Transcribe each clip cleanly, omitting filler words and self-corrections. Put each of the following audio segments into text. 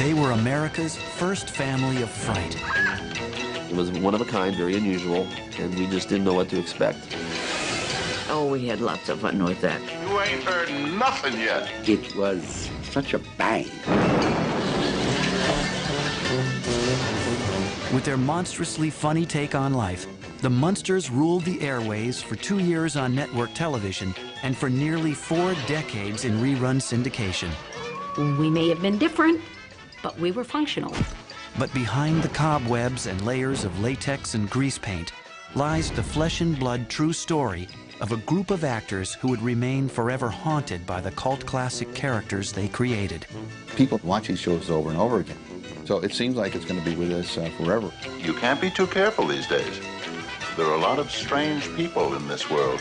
They were America's first family of fright. It was one of a kind, very unusual, and we just didn't know what to expect. Oh, we had lots of fun with that. You ain't heard nothing yet. It was such a bang. With their monstrously funny take on life, the Munsters ruled the airways for 2 years on network television and for nearly 4 decades in rerun syndication. We may have been different, but we were functional. But behind the cobwebs and layers of latex and grease paint lies the flesh and blood true story of a group of actors who would remain forever haunted by the cult classic characters they created. People watch these shows over and over again, so it seems like it's going to be with us forever. You can't be too careful these days. There are a lot of strange people in this world.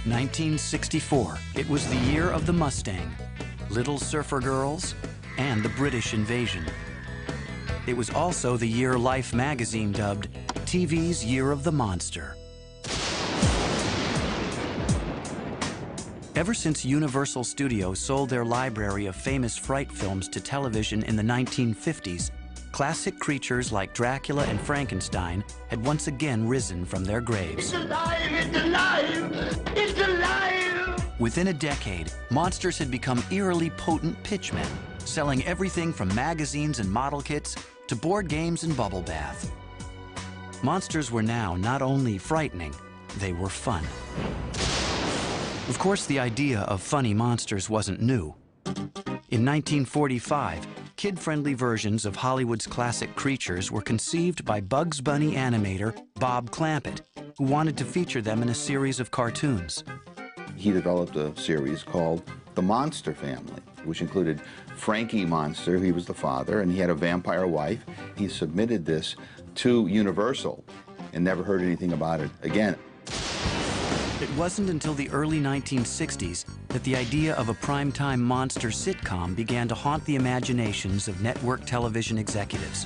(1964). It was the year of the Mustang, Little Surfer Girls, and the British invasion. It was also the year Life magazine dubbed TV's Year of the Monster. Ever since Universal Studios sold their library of famous fright films to television in the 1950s, classic creatures like Dracula and Frankenstein had once again risen from their graves. It's alive! It's alive! It's alive! Within a decade, monsters had become eerily potent pitchmen, selling everything from magazines and model kits to board games and bubble bath. Monsters were now not only frightening, they were fun. Of course, the idea of funny monsters wasn't new. In 1945, kid-friendly versions of Hollywood's classic creatures were conceived by Bugs Bunny animator Bob Clampett, who wanted to feature them in a series of cartoons. He developed a series called The Monster Family, which included Frankie Monster, he was the father, and he had a vampire wife. He submitted this to Universal and never heard anything about it again. It wasn't until the early 1960s that the idea of a primetime monster sitcom began to haunt the imaginations of network television executives.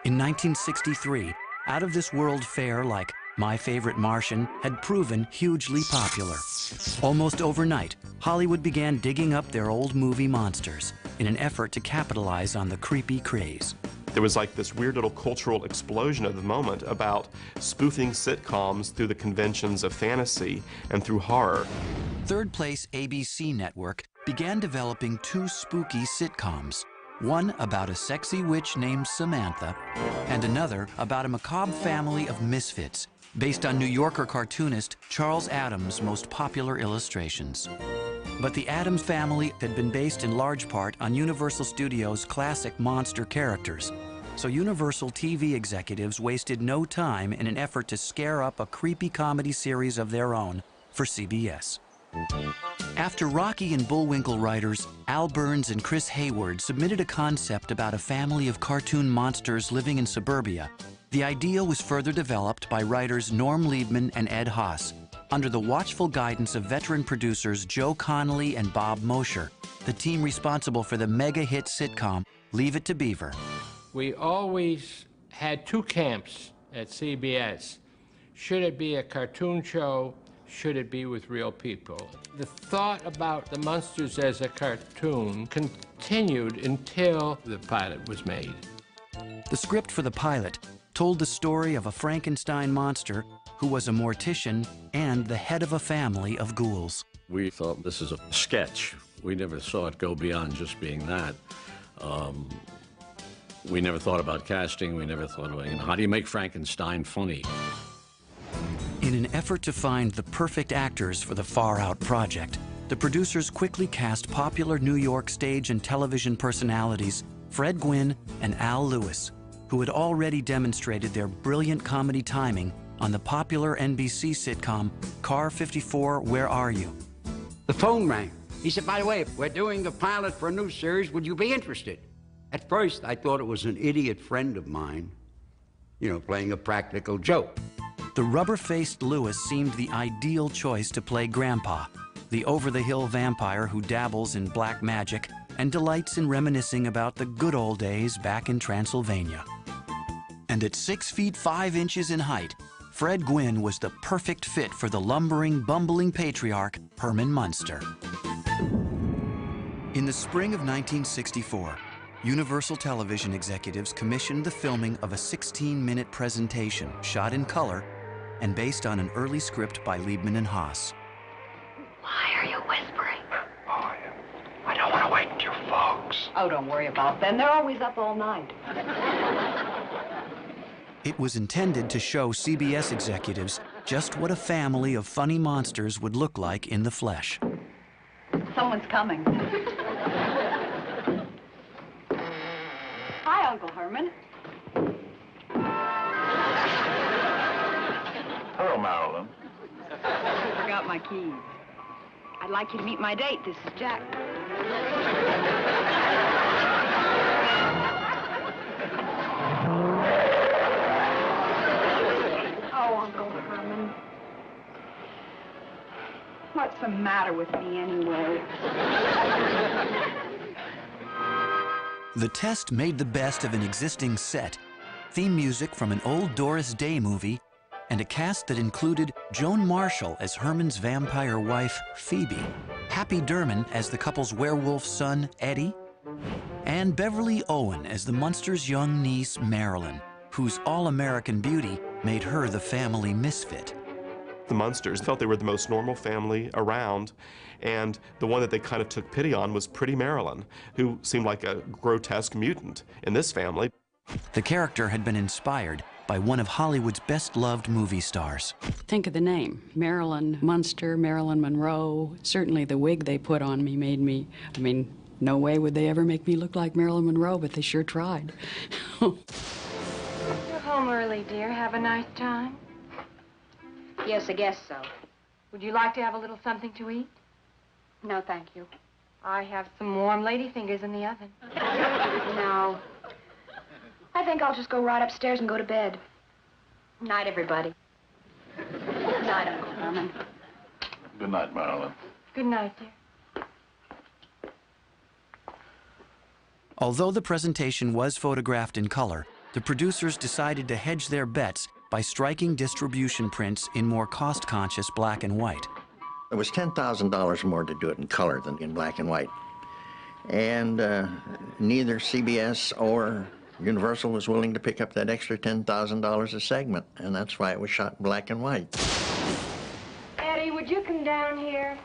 In 1963, out-of-this-world fare like My Favorite Martian had proven hugely popular. Almost overnight, Hollywood began digging up their old movie monsters in an effort to capitalize on the creepy craze. There was like this weird little cultural explosion at the moment about spoofing sitcoms through the conventions of fantasy and through horror. Third Place ABC network began developing 2 spooky sitcoms, one about a sexy witch named Samantha, and another about a macabre family of misfits, based on New Yorker cartoonist Charles Addams' most popular illustrations. But the Addams family had been based in large part on Universal Studios' classic monster characters, so Universal TV executives wasted no time in an effort to scare up a creepy comedy series of their own for CBS. After Rocky and Bullwinkle writers Al Burns and Chris Hayward submitted a concept about a family of cartoon monsters living in suburbia, the idea was further developed by writers Norm Liebman and Ed Haas, under the watchful guidance of veteran producers Joe Connolly and Bob Mosher, the team responsible for the mega-hit sitcom Leave It to Beaver. We always had 2 camps at CBS. Should it be a cartoon show? Should it be with real people? The thought about the Munsters as a cartoon continued until the pilot was made. The script for the pilot told the story of a Frankenstein monster who was a mortician and the head of a family of ghouls. We thought this is a sketch. We never saw it go beyond just being that. We never thought about casting. We never thought about, how do you make Frankenstein funny? In an effort to find the perfect actors for the Far Out project, the producers quickly cast popular New York stage and television personalities Fred Gwynne and Al Lewis, who had already demonstrated their brilliant comedy timing on the popular NBC sitcom Car 54, Where Are You? The phone rang. He said, by the way, we're doing the pilot for a new series. Would you be interested? At first, I thought it was an idiot friend of mine, playing a practical joke. The rubber-faced Lewis seemed the ideal choice to play Grandpa, the over-the-hill vampire who dabbles in black magic and delights in reminiscing about the good old days back in Transylvania. And at 6 feet 5 inches in height, Fred Gwynne was the perfect fit for the lumbering, bumbling patriarch, Herman Munster. In the spring of 1964, Universal Television executives commissioned the filming of a 16-minute presentation shot in color and based on an early script by Liebman and Haas. Why are you whispering? Oh, I don't want to wake your folks. Oh, don't worry about them. They're always up all night. It was intended to show CBS executives just what a family of funny monsters would look like in the flesh. Someone's coming. Hi, Uncle Herman. Hello, Marilyn. I forgot my keys. I'd like you to meet my date. This is Jack. Oh, Uncle Herman. What's the matter with me anyway? The test made the best of an existing set, theme music from an old Doris Day movie, and a cast that included Joan Marshall as Herman's vampire wife, Phoebe, Happy Derman as the couple's werewolf son, Eddie, and Beverly Owen as the Munsters' young niece, Marilyn, whose all-American beauty made her the family misfit. The Munsters felt they were the most normal family around, and the one that they kind of took pity on was Pretty Marilyn, who seemed like a grotesque mutant in this family. The character had been inspired by one of Hollywood's best-loved movie stars. Think of the name, Marilyn Munster, Marilyn Monroe. Certainly the wig they put on me made me, I mean, no way would they ever make me look like Marilyn Monroe, but they sure tried. You're home early, dear. Have a nice time. Yes, I guess so. Would you like to have a little something to eat? No, thank you. I have some warm lady fingers in the oven. No. I think I'll just go right upstairs and go to bed. Night, everybody. Night, Uncle Herman. Good night, Marilyn. Good night, dear. Although the presentation was photographed in color, the producers decided to hedge their bets by striking distribution prints in more cost-conscious black and white. It was $10,000 more to do it in color than in black and white. And neither CBS or Universal was willing to pick up that extra $10,000 a segment, and that's why it was shot in black and white. Eddie, would you come down here?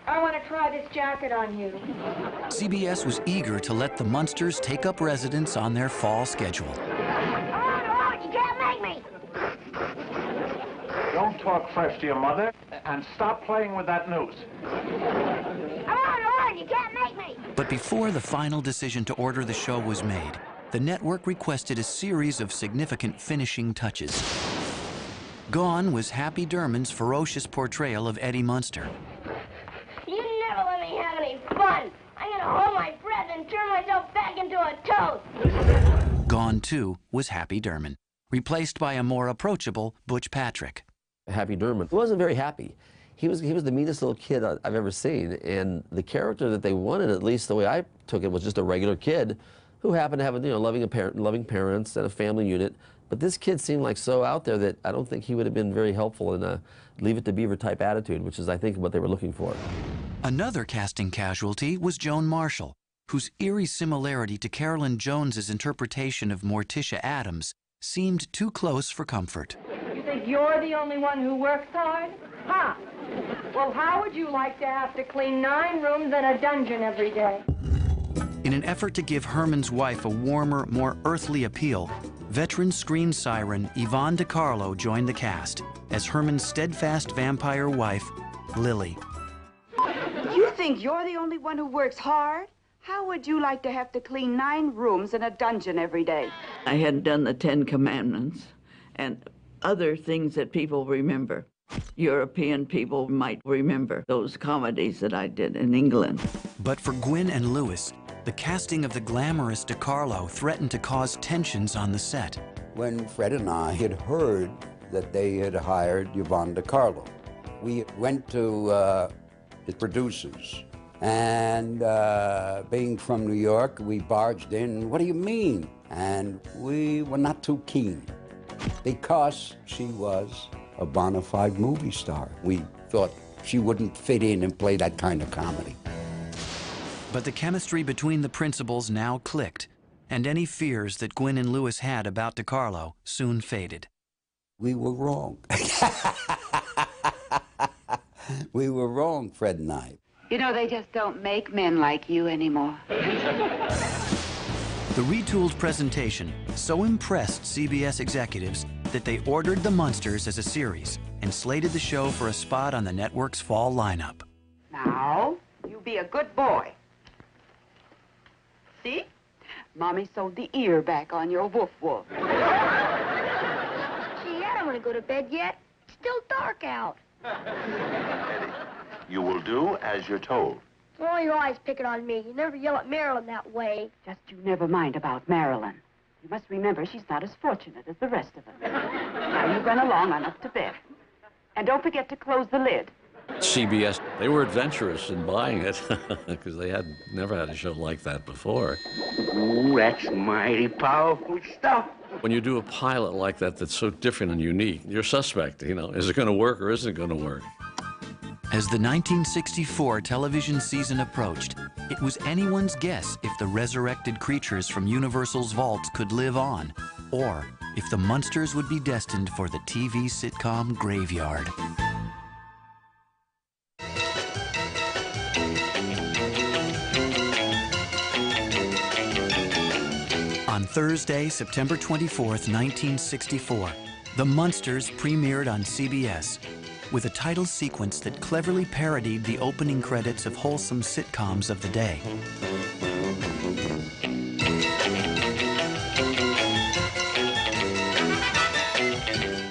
I want to try this jacket on you. CBS was eager to let the Munsters take up residence on their fall schedule. You can't make me! Don't talk fresh to your mother, and stop playing with that noose. You can't make me! But before the final decision to order the show was made, the network requested a series of significant finishing touches. Gone was Happy Derman's ferocious portrayal of Eddie Munster. You never let me have any fun! I'm gonna hold my breath and turn myself back into a toad! Gone, too, was Happy Derman, replaced by a more approachable Butch Patrick. Happy Derman wasn't very happy. He was the meanest little kid I've ever seen, and the character that they wanted, at least the way I took it, was just a regular kid who happened to have loving parents and a family unit. But this kid seemed like so out there that I don't think he would have been very helpful in a Leave It to Beaver type attitude, which is, I think, what they were looking for. Another casting casualty was Joan Marshall, whose eerie similarity to Carolyn Jones's interpretation of Morticia Addams seemed too close for comfort. You think you're the only one who works hard? Huh? Well, how would you like to have to clean 9 rooms and a dungeon every day? In an effort to give Herman's wife a warmer, more earthly appeal, veteran screen siren Yvonne DiCarlo joined the cast as Herman's steadfast vampire wife, Lily. You think you're the only one who works hard? How would you like to have to clean 9 rooms and a dungeon every day? I had done the 10 Commandments and other things that people remember. European people might remember those comedies that I did in England. But for Gwynne and Lewis, the casting of the glamorous DiCarlo threatened to cause tensions on the set. When Fred and I had heard that they had hired Yvonne DiCarlo, we went to the producers. And being from New York, we barged in, what do you mean? And we were not too keen because she was a bona fide movie star. We thought she wouldn't fit in and play that kind of comedy. But the chemistry between the principals now clicked, and any fears that Gwyn and Louis had about DeCarlo soon faded. We were wrong. We were wrong, Fred and I. You know, they just don't make men like you anymore. The retooled presentation so impressed CBS executives that they ordered The Munsters as a series and slated the show for a spot on the network's fall lineup. Now, you be a good boy. See? Mommy sewed the ear back on your woof-woof. Gee, I don't want to go to bed yet. It's still dark out. You will do as you're told. Oh, you're always picking on me. You never yell at Marilyn that way. Just you never mind about Marilyn. You must remember she's not as fortunate as the rest of us. Now you run along on up to bed. And don't forget to close the lid. CBS, they were adventurous in buying it because they had never had a show like that before. Ooh, that's mighty powerful stuff. When you do a pilot like that that's so different and unique, you're suspect, you know, is it going to work or isn't it going to work? As the 1964 television season approached, it was anyone's guess if the resurrected creatures from Universal's vaults could live on, or if the Munsters would be destined for the TV sitcom graveyard. On Thursday, September 24th, 1964, The Munsters premiered on CBS with a title sequence that cleverly parodied the opening credits of wholesome sitcoms of the day.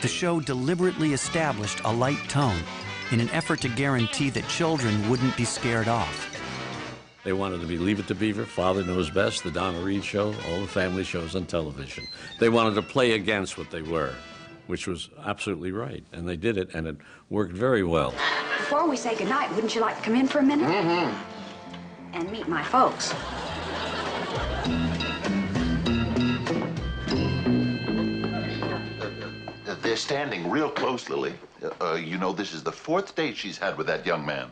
The show deliberately established a light tone in an effort to guarantee that children wouldn't be scared off. They wanted to be Leave It to Beaver, Father Knows Best, The Donna Reed Show, all the family shows on television. They wanted to play against what they were, which was absolutely right. And they did it, and it worked very well. Before we say goodnight, wouldn't you like to come in for a minute? Mm-hmm. And meet my folks. They're standing real close, Lily. You know, this is the 4th date she's had with that young man.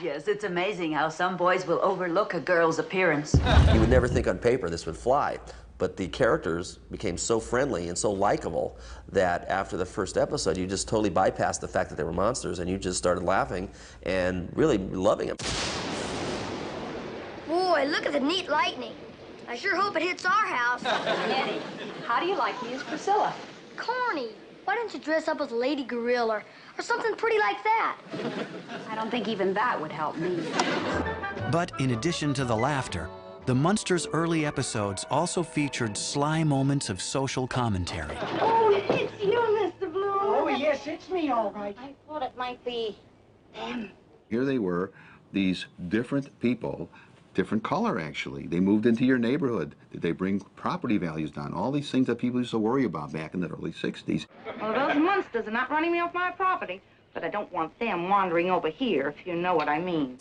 Yes, it's amazing how some boys will overlook a girl's appearance. You would never think on paper this would fly, but the characters became so friendly and so likable that after the first episode, you just totally bypassed the fact that they were monsters and you just started laughing and really loving them. Boy, look at the neat lightning. I sure hope it hits our house. Eddie, how do you like me as Priscilla? Corny. Why don't you dress up as a lady gorilla or something pretty like that? I don't think even that would help me. But in addition to the laughter, the Munsters' early episodes also featured sly moments of social commentary. Oh, it's you, Mr. Blue. Oh, yes, it's me, all right. I thought it might be them. Here they were, these different people, different color actually. They moved into your neighborhood. Did they bring property values down? All these things that people used to worry about back in the early 60s. Well, those Munsters are not running me off my property, but I don't want them wandering over here, if you know what I mean.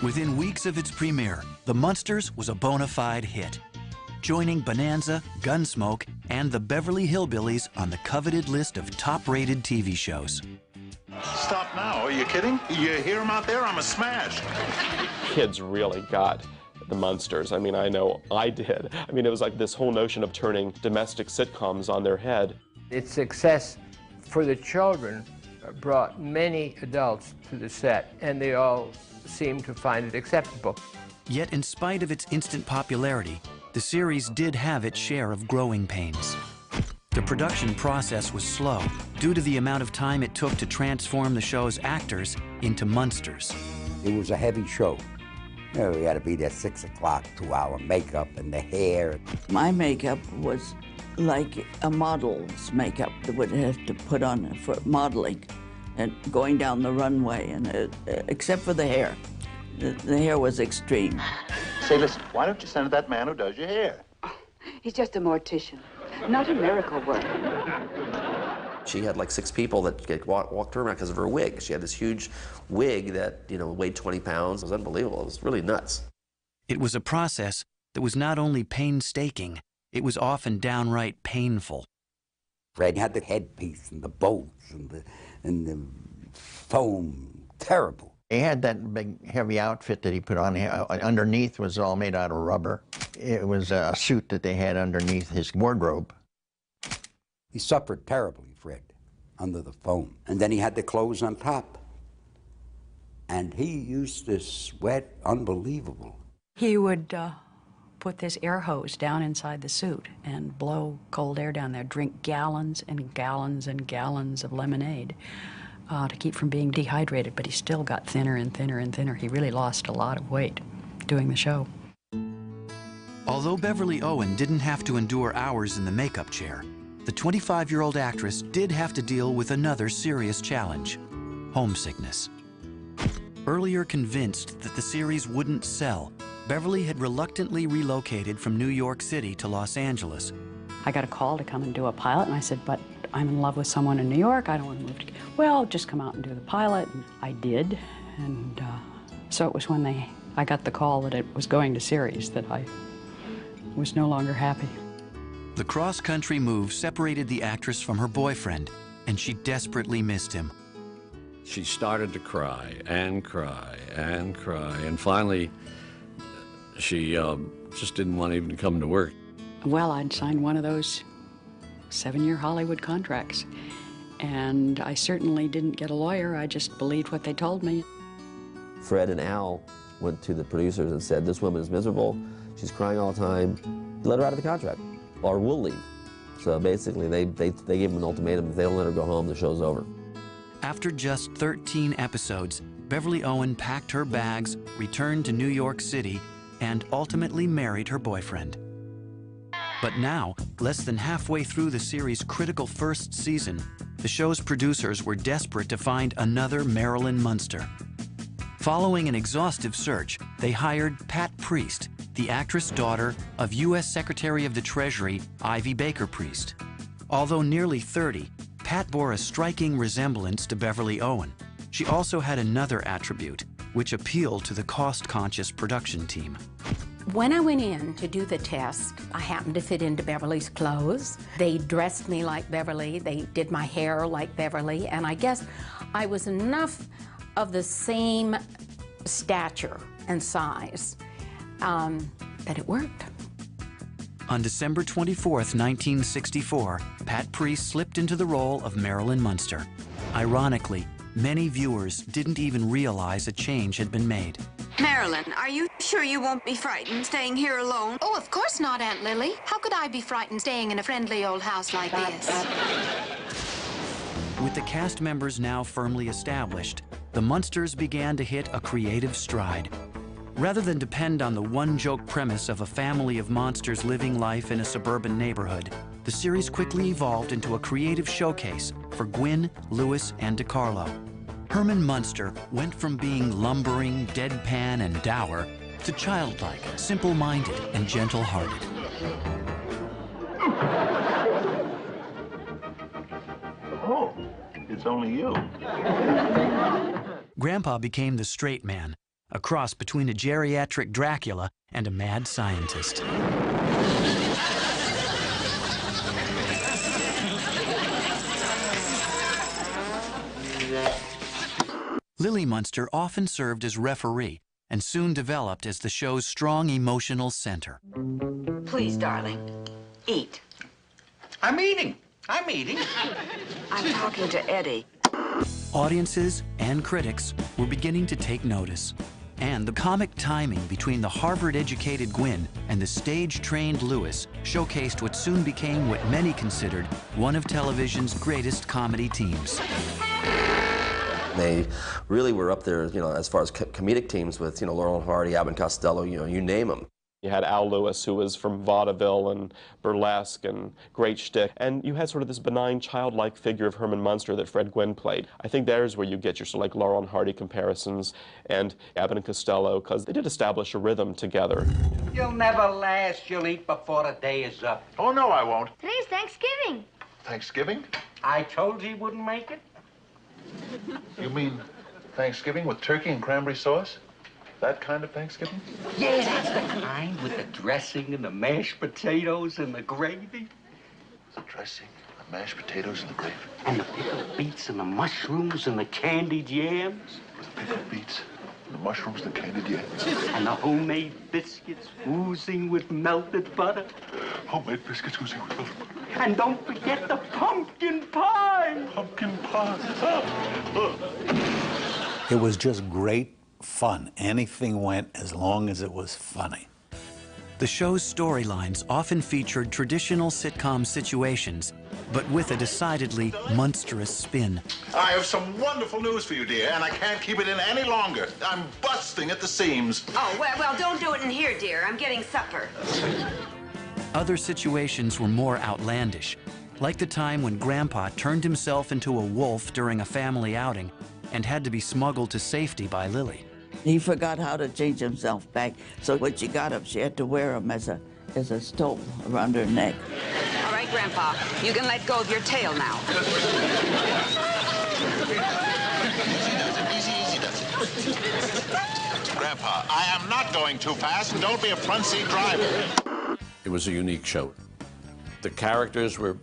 Within weeks of its premiere, The Munsters was a bona fide hit, joining Bonanza, Gunsmoke, and the Beverly Hillbillies on the coveted list of top-rated TV shows. Stop now. Are you kidding? You hear him out there? I'm a smash. Kids really got the Munsters. I mean, I know I did. I mean, it was like this whole notion of turning domestic sitcoms on their head. Its success for the children brought many adults to the set, and they all seemed to find it acceptable. Yet, in spite of its instant popularity, the series did have its share of growing pains. The production process was slow due to the amount of time it took to transform the show's actors into Munsters. It was a heavy show. You know, we had to be there 6 o'clock, 2-hour makeup and the hair. My makeup was like a model's makeup that would have to put on for modeling and going down the runway, and except for the hair. The hair was extreme. Say, listen, why don't you send that man who does your hair? He's just a mortician, not a miracle worker. She had like 6 people that walked her around because of her wig. She had this huge wig that, you know, weighed 20 pounds. It was unbelievable. It was really nuts. It was a process that was not only painstaking, it was often downright painful. Fred had the headpiece and the bolts and the foam. Terrible. He had that big heavy outfit that he put on. Underneath was all made out of rubber. It was a suit that they had underneath his wardrobe. He suffered terribly, Fred, under the foam. And then he had the clothes on top. And he used to sweat unbelievable. He would put this air hose down inside the suit and blow cold air down there, drink gallons and gallons and gallons of lemonade to keep from being dehydrated, but he still got thinner and thinner and thinner. He really lost a lot of weight doing the show. Although Beverly Owen didn't have to endure hours in the makeup chair, the 25-year-old actress did have to deal with another serious challenge: homesickness. Earlier convinced that the series wouldn't sell, Beverly had reluctantly relocated from New York City to Los Angeles. I got a call to come and do a pilot, and I said, but I'm in love with someone in New York. I don't want to move to... Well, just come out and do the pilot. And I did, and so it was when I got the call that it was going to series that I was no longer happy. The cross-country move separated the actress from her boyfriend, and she desperately missed him. She started to cry and cry and cry, and finally she just didn't want to even come to work. Well, I'd signed one of those 7-year Hollywood contracts, and I certainly didn't get a lawyer. I just believed what they told me. Fred and Al went to the producers and said, this woman is miserable, she's crying all the time, let her out of the contract, or we'll leave. So basically, they gave him an ultimatum: if they don't let her go home, the show's over. After just 13 episodes, Beverly Owen packed her bags, returned to New York City, and ultimately married her boyfriend. But now, less than halfway through the series' critical first season, the show's producers were desperate to find another Marilyn Munster. Following an exhaustive search, they hired Pat Priest, the actress daughter of U.S. Secretary of the Treasury Ivy Baker Priest. Although nearly 30, Pat bore a striking resemblance to Beverly Owen. She also had another attribute, which appealed to the cost-conscious production team. When I went in to do the test, I happened to fit into Beverly's clothes. They dressed me like Beverly, they did my hair like Beverly, and I guess I was enough of the same stature and size that it worked. On December 24th, 1964, Pat Priest slipped into the role of Marilyn Munster. Ironically, many viewers didn't even realize a change had been made. Marilyn, are you sure you won't be frightened staying here alone? Oh, of course not, Aunt Lily. How could I be frightened staying in a friendly old house like this? With the cast members now firmly established, the Munsters began to hit a creative stride. Rather than depend on the one-joke premise of a family of monsters living life in a suburban neighborhood, the series quickly evolved into a creative showcase for Gwyn, Lewis, and DeCarlo. Herman Munster went from being lumbering, deadpan, and dour to childlike, simple-minded, and gentle-hearted. Oh, it's only you. Grandpa became the straight man, a cross between a geriatric Dracula and a mad scientist. Lily Munster often served as referee and soon developed as the show's strong emotional center. Please, darling, eat. I'm eating. I'm eating. I'm talking to Eddie. Audiences and critics were beginning to take notice. And the comic timing between the Harvard-educated Gwyn and the stage-trained Lewis showcased what soon became what many considered one of television's greatest comedy teams. They really were up there, you know, as far as comedic teams with, you know, Laurel and Hardy, Abbott and Costello, you know, you name them. You had Al Lewis, who was from vaudeville and burlesque and great shtick, and you had sort of this benign, childlike figure of Herman Munster that Fred Gwynne played. I think there's where you get your sort of like Laurel and Hardy comparisons and Abbott and Costello, because they did establish a rhythm together. You'll never last. You'll eat before the day is up. Oh, no, I won't. Today's Thanksgiving. Thanksgiving? I told you he wouldn't make it. You mean Thanksgiving with turkey and cranberry sauce? That kind of Thanksgiving? Yeah, that's the kind with the dressing and the mashed potatoes and the gravy. The dressing, the mashed potatoes, and the gravy. And the pickled beets and the mushrooms and the candied yams. With the pickled beets, and the mushrooms, and the candied yams. And the homemade biscuits oozing with melted butter. Homemade biscuits oozing with melted butter. And don't forget the pumpkin pie. Pumpkin pie. It was just great fun. Anything went as long as it was funny. The show's storylines often featured traditional sitcom situations, but with a decidedly monstrous spin. I have some wonderful news for you, dear, and I can't keep it in any longer. I'm busting at the seams. Oh, well, don't do it in here, dear. I'm getting supper. Other situations were more outlandish, like the time when Grandpa turned himself into a wolf during a family outing and had to be smuggled to safety by Lily. He forgot how to change himself back, so when she got him, she had to wear him as a stole around her neck. All right, Grandpa, you can let go of your tail now. Easy does it. Grandpa, I am not going too fast, and don't be a front seat driver. It was a unique show. The characters were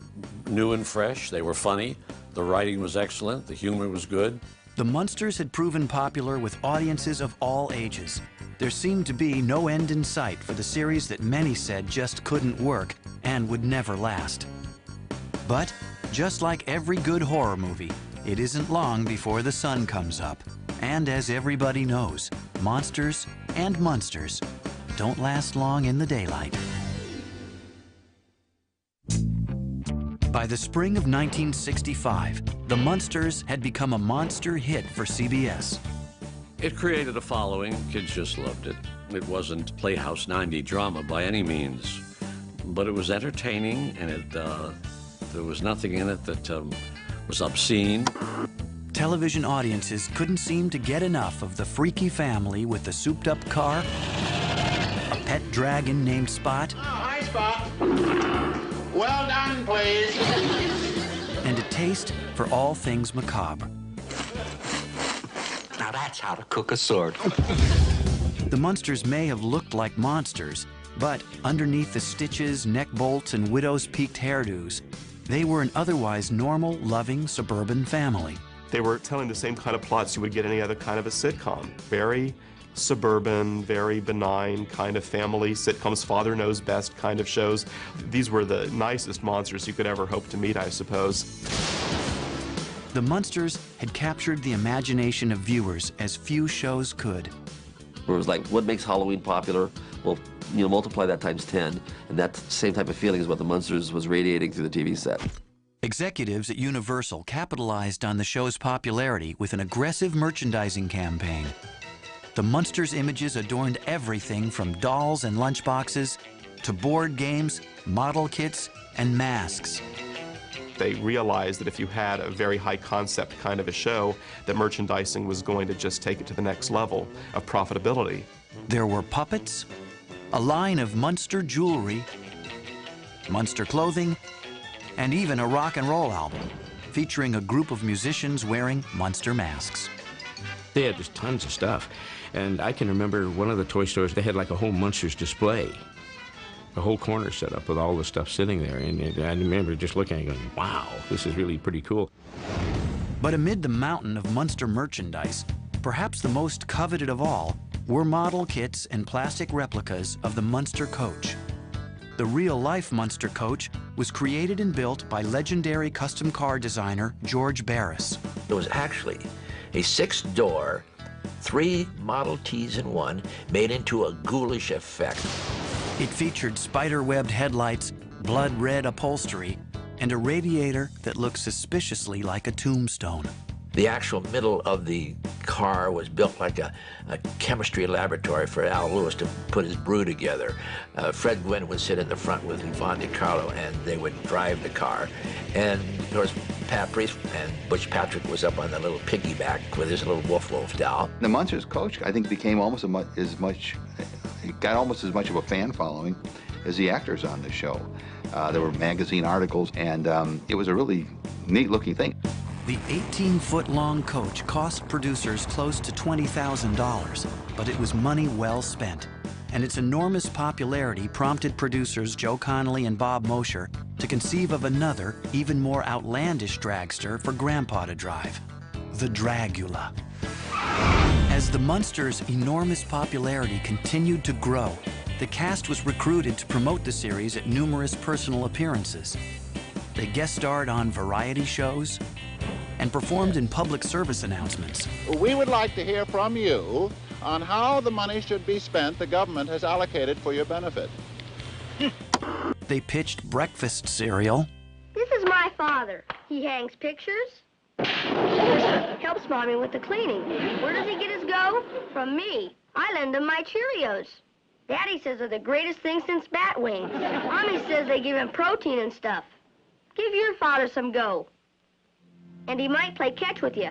new and fresh. They were funny. The writing was excellent. The humor was good. The Munsters had proven popular with audiences of all ages. There seemed to be no end in sight for the series that many said just couldn't work and would never last. But, just like every good horror movie, it isn't long before the sun comes up. And as everybody knows, monsters and Munsters don't last long in the daylight. By the spring of 1965, the Munsters had become a monster hit for CBS. It created a following. Kids just loved it. It wasn't Playhouse 90 drama by any means, but it was entertaining, and there was nothing in it that was obscene. Television audiences couldn't seem to get enough of the freaky family with the souped-up car, a pet dragon named Spot, Oh, hi, Spot. Well done, please. and a taste for all things macabre. Now that's how to cook a sword. The Munsters may have looked like monsters, but underneath the stitches, neck bolts, and widow's peaked hairdos, they were an otherwise normal, loving suburban family. They were telling the same kind of plots you would get any other kind of a sitcom. Very suburban, very benign kind of family sitcoms, father knows best kind of shows. These were the nicest monsters you could ever hope to meet, I suppose. The Munsters had captured the imagination of viewers as few shows could. It was like, what makes Halloween popular? Well, multiply that times 10, and that same type of feeling is what the Munsters was radiating through the TV set. Executives at Universal capitalized on the show's popularity with an aggressive merchandising campaign. The Munsters images adorned everything from dolls and lunchboxes to board games, model kits, and masks. They realized that if you had a very high concept kind of a show, that merchandising was going to just take it to the next level of profitability. There were puppets, a line of Munster jewelry, Munster clothing, and even a rock and roll album featuring a group of musicians wearing Munster masks. They had just tons of stuff. And I can remember one of the toy stores, they had like a whole Munsters display, a whole corner set up with all the stuff sitting there. And I remember just looking and going, wow, this is really pretty cool. But amid the mountain of Munster merchandise, perhaps the most coveted of all were model kits and plastic replicas of the Munster coach. The real-life Munster coach was created and built by legendary custom car designer George Barris. It was actually a 6-door, 3 Model Ts in one, made into a ghoulish effect. It featured spider-webbed headlights, blood-red upholstery, and a radiator that looked suspiciously like a tombstone. The actual middle of the car was built like a chemistry laboratory for Al Lewis to put his brew together. Fred Gwynne would sit in the front with Yvonne DiCarlo, and they would drive the car. And of course, Pat Priest and Butch Patrick was up on the little piggyback with his little Wolf doll. The Munsters coach, I think, became almost as much of a fan following as the actors on the show. There were magazine articles, and it was a really neat-looking thing. The 18-foot-long coach cost producers close to $20,000, but it was money well spent. And its enormous popularity prompted producers Joe Connolly and Bob Mosher to conceive of another, even more outlandish dragster for Grandpa to drive, the Dragula. As the Munsters' enormous popularity continued to grow, the cast was recruited to promote the series at numerous personal appearances. They guest starred on variety shows and performed in public service announcements. We would like to hear from you on how the money should be spent the government has allocated for your benefit. They pitched breakfast cereal. This is my father. He hangs pictures, helps Mommy with the cleaning. Where does he get his go? From me. I lend him my Cheerios. Daddy says they're the greatest thing since bat wings. Mommy says they give him protein and stuff. Give your father some go. And he might play catch with you.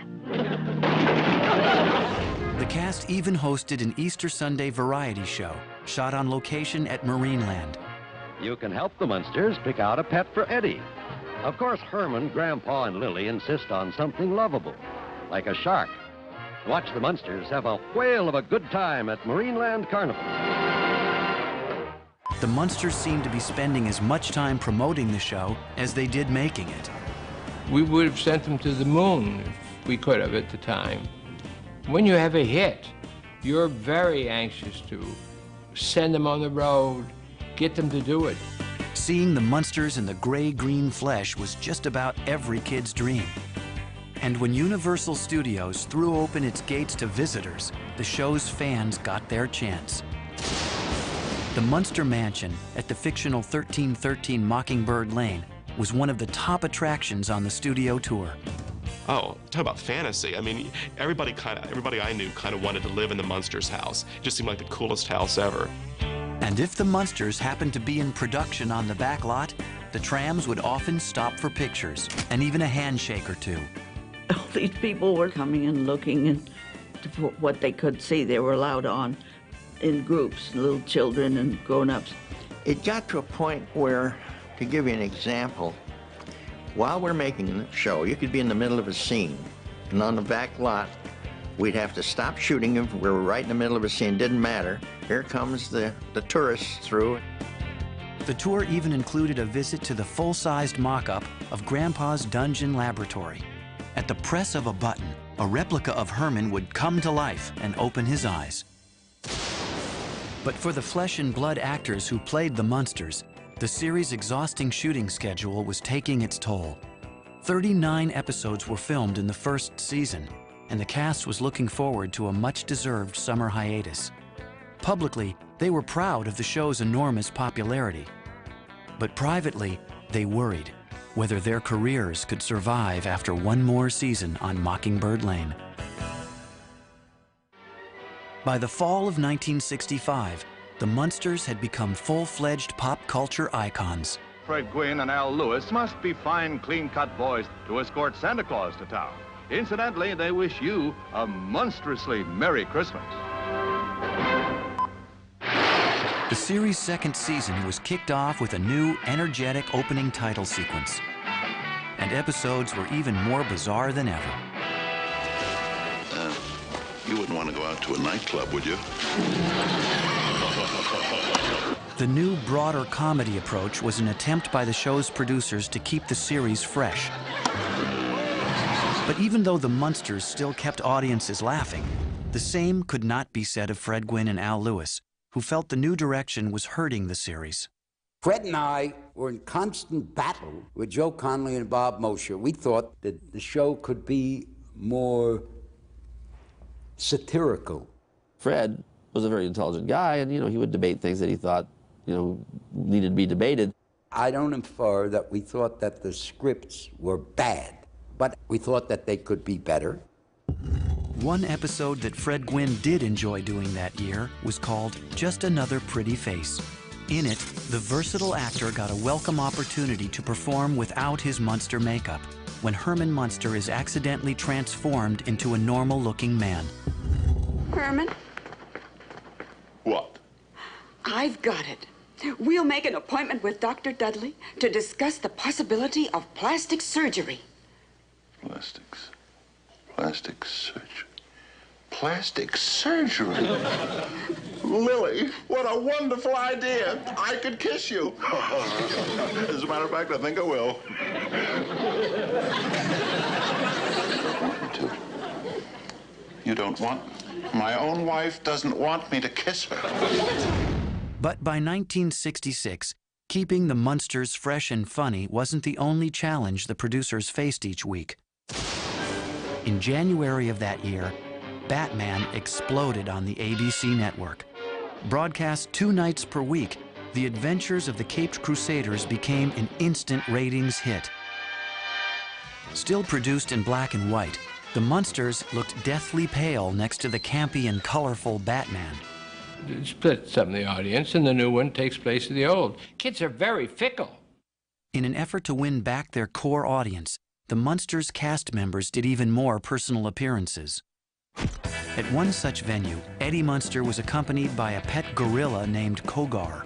The cast even hosted an Easter Sunday variety show, shot on location at Marineland. You can help the Munsters pick out a pet for Eddie. Of course, Herman, Grandpa, and Lily insist on something lovable, like a shark. Watch the Munsters have a whale of a good time at Marineland Carnival. The Munsters seemed to be spending as much time promoting the show as they did making it. We would have sent them to the moon if we could have at the time. When you have a hit, you're very anxious to send them on the road, get them to do it. Seeing the Munsters in the gray-green flesh was just about every kid's dream. And when Universal Studios threw open its gates to visitors, the show's fans got their chance. The Munster Mansion at the fictional 1313 Mockingbird Lane was one of the top attractions on the studio tour. Oh, talk about fantasy. I mean, everybody I knew kind of wanted to live in the Munsters house. It just seemed like the coolest house ever. And if the Munsters happened to be in production on the back lot, the trams would often stop for pictures and even a handshake or two. All these people were coming and looking and what they could see. They were allowed on in groups, little children and grown-ups. It got to a point where, to give you an example, while we're making the show, you could be in the middle of a scene, and on the back lot, we'd have to stop shooting if we were right in the middle of a scene. Didn't matter. Here comes the tourists through. The tour even included a visit to the full-sized mock-up of Grandpa's dungeon laboratory. At the press of a button, a replica of Herman would come to life and open his eyes. But for the flesh and blood actors who played the Munsters, the series' exhausting shooting schedule was taking its toll. 39 episodes were filmed in the first season, and the cast was looking forward to a much-deserved summer hiatus. Publicly, they were proud of the show's enormous popularity. But privately, they worried whether their careers could survive after one more season on Mockingbird Lane. By the fall of 1965, the Munsters had become full-fledged pop culture icons. Fred Gwynne and Al Lewis must be fine, clean-cut boys to escort Santa Claus to town. Incidentally, they wish you a monstrously Merry Christmas. The series' second season was kicked off with a new, energetic opening title sequence. And episodes were even more bizarre than ever. You wouldn't want to go out to a nightclub, would you? The new, broader comedy approach was an attempt by the show's producers to keep the series fresh. But even though the Munsters still kept audiences laughing, the same could not be said of Fred Gwynne and Al Lewis, who felt the new direction was hurting the series. Fred and I were in constant battle with Joe Connolly and Bob Mosher. We thought that the show could be more satirical. Fred was a very intelligent guy, and he would debate things that he thought needed to be debated. I don't infer that we thought that the scripts were bad, but we thought that they could be better. One episode that Fred Gwynne did enjoy doing that year was called Just Another Pretty Face. In it, the versatile actor got a welcome opportunity to perform without his Munster makeup, when Herman Munster is accidentally transformed into a normal-looking man. Herman? What? I've got it. We'll make an appointment with Dr. Dudley to discuss the possibility of plastic surgery. Plastic surgery. Plastic surgery? Lily, what a wonderful idea. I could kiss you. As a matter of fact, I think I will. You don't want? My own wife doesn't want me to kiss her. But by 1966, keeping the Munsters fresh and funny wasn't the only challenge the producers faced each week. In January of that year, Batman exploded on the ABC network. Broadcast 2 nights per week, The Adventures of the Caped Crusaders became an instant ratings hit. Still produced in black and white, the Munsters looked deathly pale next to the campy and colorful Batman. It splits up the audience, and the new one takes place of the old. Kids are very fickle. In an effort to win back their core audience, the Munsters cast members did even more personal appearances. At one such venue, Eddie Munster was accompanied by a pet gorilla named Kogar.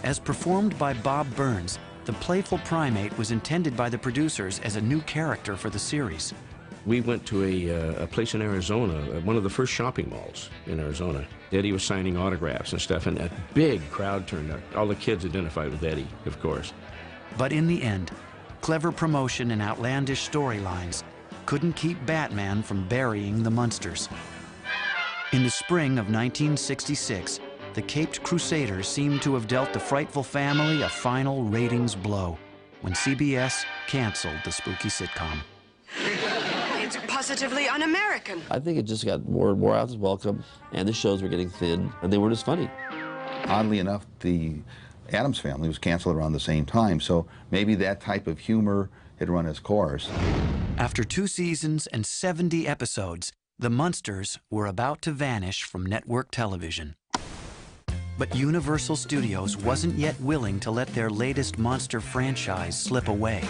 As performed by Bob Burns, the playful primate was intended by the producers as a new character for the series. We went to a place in Arizona, one of the first shopping malls in Arizona. Eddie was signing autographs and stuff, and a big crowd turned out. All the kids identified with Eddie, of course. But in the end, clever promotion and outlandish storylines couldn't keep Batman from burying the Munsters. In the spring of 1966, the Caped Crusaders seemed to have dealt the frightful family a final ratings blow when CBS canceled the spooky sitcom. It's positively un-American. I think it just got more and more out as welcome, and the shows were getting thin, and they weren't as funny. Oddly enough, the Addams Family was canceled around the same time, so maybe that type of humor had run its course. After 2 seasons and 70 episodes, the Munsters were about to vanish from network television. But Universal Studios wasn't yet willing to let their latest monster franchise slip away.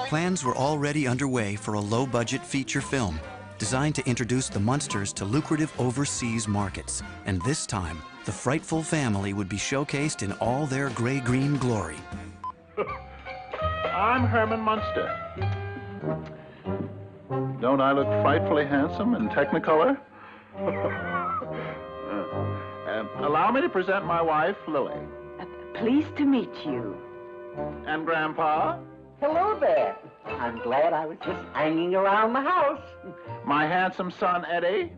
Plans were already underway for a low-budget feature film designed to introduce the Munsters to lucrative overseas markets. And this time, the frightful family would be showcased in all their gray-green glory. I'm Herman Munster. Don't I look frightfully handsome in Technicolor? Allow me to present my wife, Lily. Pleased to meet you. And Grandpa? Hello there. I'm glad I was just hanging around the house. My handsome son, Eddie.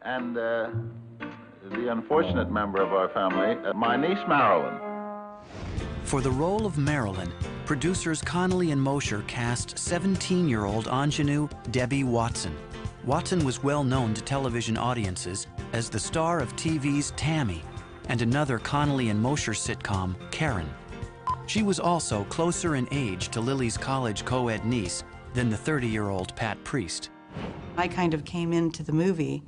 And the unfortunate member of our family, my niece, Marilyn. For the role of Marilyn, producers Connolly and Mosher cast 17-year-old ingenue Debbie Watson. Watson was well known to television audiences as the star of TV's Tammy and another Connolly and Mosher sitcom, Karen. She was also closer in age to Lily's college co-ed niece than the 30-year-old Pat Priest. I kind of came into the movie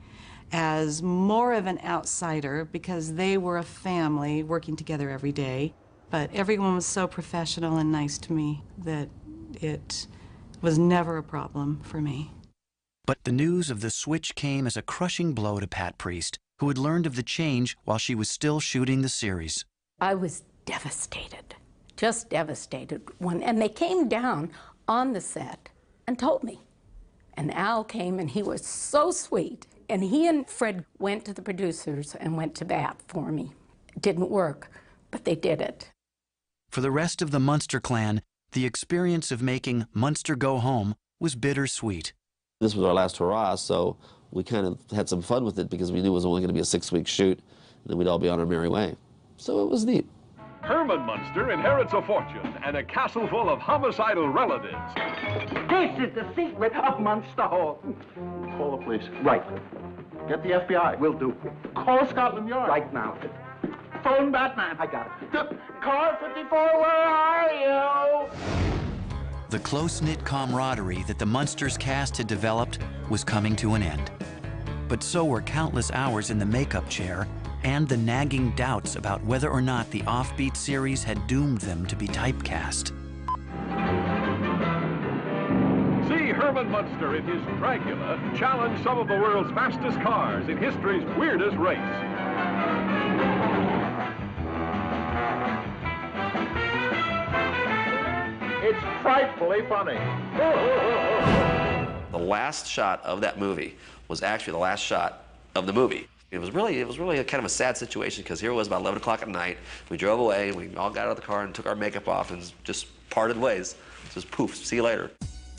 as more of an outsider because they were a family working together every day. But everyone was so professional and nice to me that it was never a problem for me. But the news of the switch came as a crushing blow to Pat Priest, who had learned of the change while she was still shooting the series. I was devastated, just devastated. And they came down on the set and told me. And Al came, and he was so sweet. And he and Fred went to the producers and went to bat for me. It didn't work, but they did it. For the rest of the Munster clan, the experience of making Munster Go Home was bittersweet. This was our last hurrah, so we kind of had some fun with it because we knew it was only going to be a 6-week shoot, and then we'd all be on our merry way. So it was neat. Herman Munster inherits a fortune and a castle full of homicidal relatives. This is the secret of Munster Hall. Call the police. Right. Get the FBI. Will do. Call Scotland Yard. Right now. Phone Batman. I got it. Car 54, where are you? The close-knit camaraderie that the Munsters cast had developed was coming to an end. But so were countless hours in the makeup chair and the nagging doubts about whether or not the offbeat series had doomed them to be typecast. See Herman Munster in his Dracula challenge some of the world's fastest cars in history's weirdest race. It's frightfully funny. The last shot of that movie was actually the last shot of the movie. It was really a kind of a sad situation because here it was about 11 o'clock at night. We drove away and we all got out of the car and took our makeup off and just parted ways. Just poof, see you later.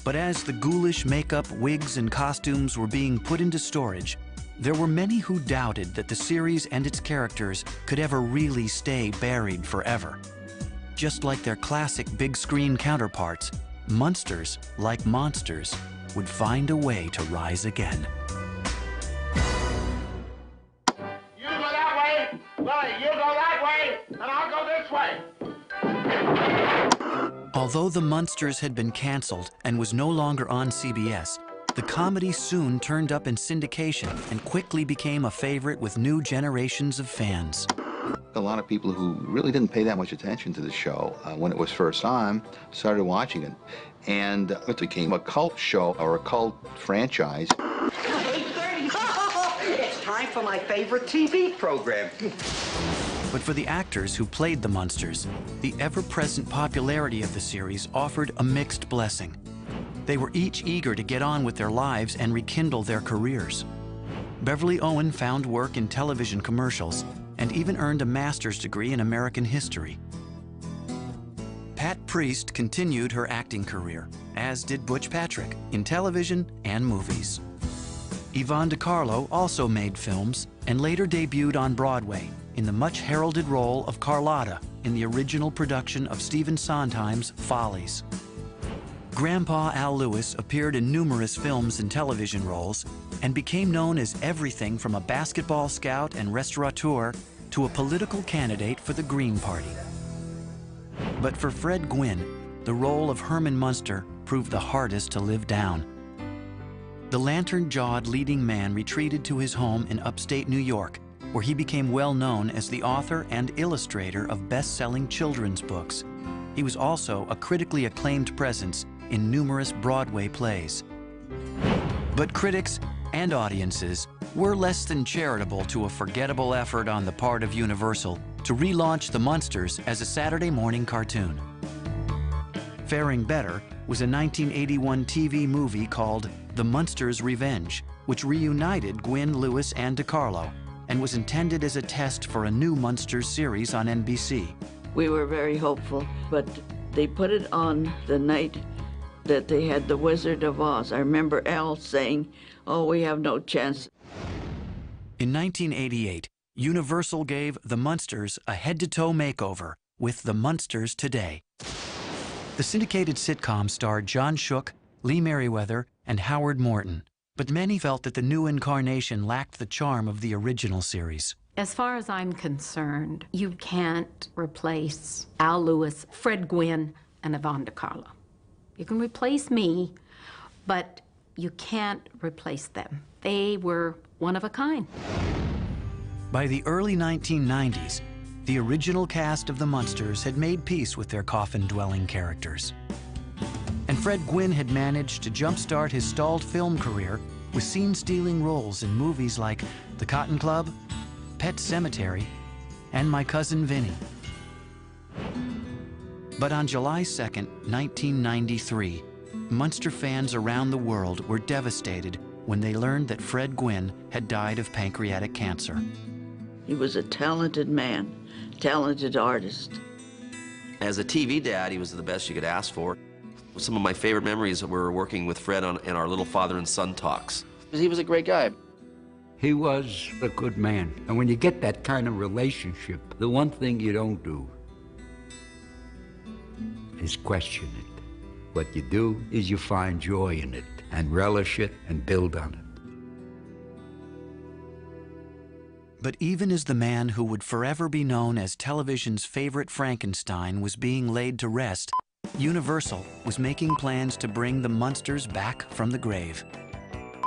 But as the ghoulish makeup, wigs, and costumes were being put into storage, there were many who doubted that the series and its characters could ever really stay buried forever. Just like their classic big screen counterparts, Munsters, like monsters, would find a way to rise again. You go that way, Lily, you go that way, and I'll go this way. Although The Munsters had been canceled and was no longer on CBS, the comedy soon turned up in syndication and quickly became a favorite with new generations of fans. A lot of people who really didn't pay that much attention to the show when it was first on started watching it. And it became a cult show or a cult franchise. 8:30. It's time for my favorite TV program. But for the actors who played the Munsters, the ever-present popularity of the series offered a mixed blessing. They were each eager to get on with their lives and rekindle their careers. Beverly Owen found work in television commercials and even earned a master's degree in American history. Pat Priest continued her acting career, as did Butch Patrick, in television and movies. Yvonne DiCarlo also made films and later debuted on Broadway in the much-heralded role of Carlotta in the original production of Stephen Sondheim's Follies. Grandpa Al Lewis appeared in numerous films and television roles and became known as everything from a basketball scout and restaurateur to a political candidate for the Green Party. But for Fred Gwynne, the role of Herman Munster proved the hardest to live down. The lantern-jawed leading man retreated to his home in upstate New York, where he became well known as the author and illustrator of best-selling children's books. He was also a critically acclaimed presence in numerous Broadway plays. But critics and audiences were less than charitable to a forgettable effort on the part of Universal to relaunch The Munsters as a Saturday morning cartoon. Faring better was a 1981 TV movie called The Munsters' Revenge, which reunited Gwynne, Lewis, and DiCarlo, and was intended as a test for a new Munsters series on NBC. We were very hopeful, but they put it on the night that they had The Wizard of Oz. I remember Al saying, "Oh, we have no chance." In 1988, Universal gave The Munsters a head-to-toe makeover with The Munsters Today. The syndicated sitcom starred John Shook, Lee Merriweather, and Howard Morton, but many felt that the new incarnation lacked the charm of the original series. As far as I'm concerned, you can't replace Al Lewis, Fred Gwynne, and Yvonne DiCarlo. You can replace me, but you can't replace them. They were one of a kind. By the early 1990s, the original cast of The Munsters had made peace with their coffin-dwelling characters. And Fred Gwynne had managed to jumpstart his stalled film career with scene-stealing roles in movies like The Cotton Club, Pet Sematary, and My Cousin Vinny. But on July 2nd, 1993, Munster fans around the world were devastated when they learned that Fred Gwynne had died of pancreatic cancer. He was a talented man, talented artist. As a TV dad, he was the best you could ask for. Some of my favorite memories were working with Fred in our little father and son talks. He was a great guy. He was a good man. And when you get that kind of relationship, the one thing you don't do is question it. What you do is you find joy in it and relish it and build on it. But even as the man who would forever be known as television's favorite Frankenstein was being laid to rest, Universal was making plans to bring the Munsters back from the grave.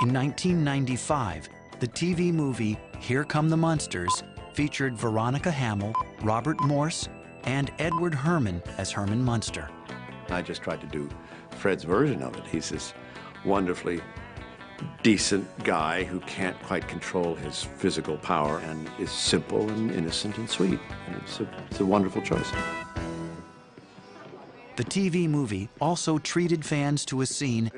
In 1995, the TV movie Here Come the Munsters featured Veronica Hamill, Robert Morse, and Edward Herrmann as Herman Munster. I just tried to do Fred's version of it. He's this wonderfully decent guy who can't quite control his physical power and is simple and innocent and sweet. And it's a wonderful choice. The TV movie also treated fans to a scene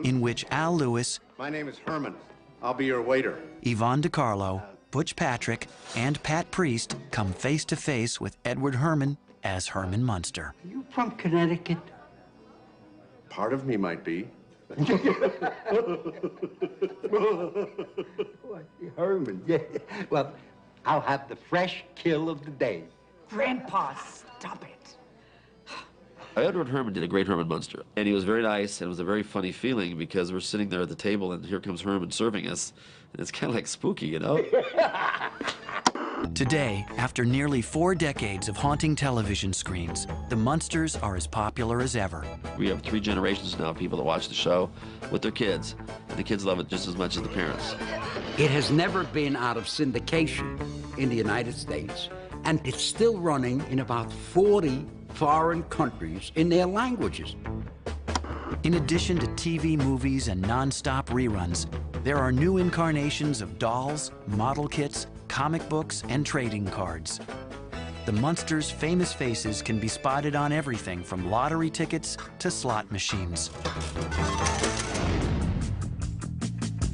in which Al Lewis, My name is Herman. I'll be your waiter. Yvonne DiCarlo, Butch Patrick, and Pat Priest come face to face with Edward Herman as Herman Munster. You from Connecticut? Part of me might be. Herman, yeah. Well, I'll have the fresh kill of the day. Grandpa, stop it. Edward Herman did a great Herman Munster, and he was very nice, and it was a very funny feeling because we're sitting there at the table, and here comes Herman serving us, and it's kind of like spooky, you know? Today, after nearly 4 decades of haunting television screens, the Munsters are as popular as ever. We have 3 generations now of people that watch the show with their kids, and the kids love it just as much as the parents. It has never been out of syndication in the United States, and it's still running in about 40 foreign countries in their languages. In addition to TV movies and non-stop reruns, there are new incarnations of dolls, model kits, comic books, and trading cards. The Munsters' famous faces can be spotted on everything from lottery tickets to slot machines.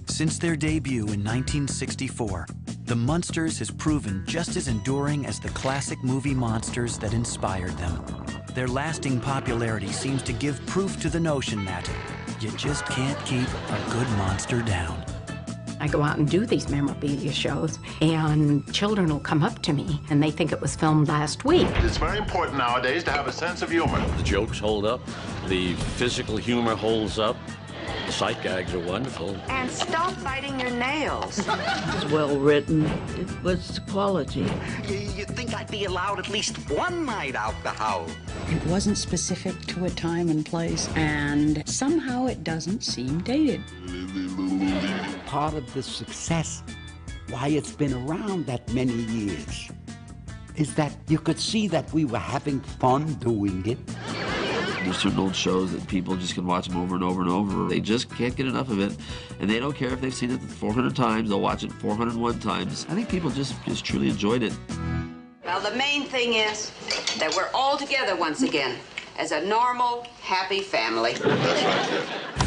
Since their debut in 1964, the Munsters has proven just as enduring as the classic movie monsters that inspired them. Their lasting popularity seems to give proof to the notion that you just can't keep a good monster down. I go out and do these memorabilia shows, and children will come up to me, and they think it was filmed last week. It's very important nowadays to have a sense of humor. The jokes hold up, the physical humor holds up, the sight gags are wonderful. And stop biting your nails. It was well written. It was quality. You'd think I'd be allowed at least one night out the house. It wasn't specific to a time and place, and somehow it doesn't seem dated. Part of the success, why it's been around that many years, is that you could see that we were having fun doing it. There's certain old shows that people just can watch them over and over and over. They just can't get enough of it, and they don't care if they've seen it 400 times. They'll watch it 401 times. I think people just truly enjoyed it. Well, the main thing is that we're all together once again as a normal, happy family. That's right, kid.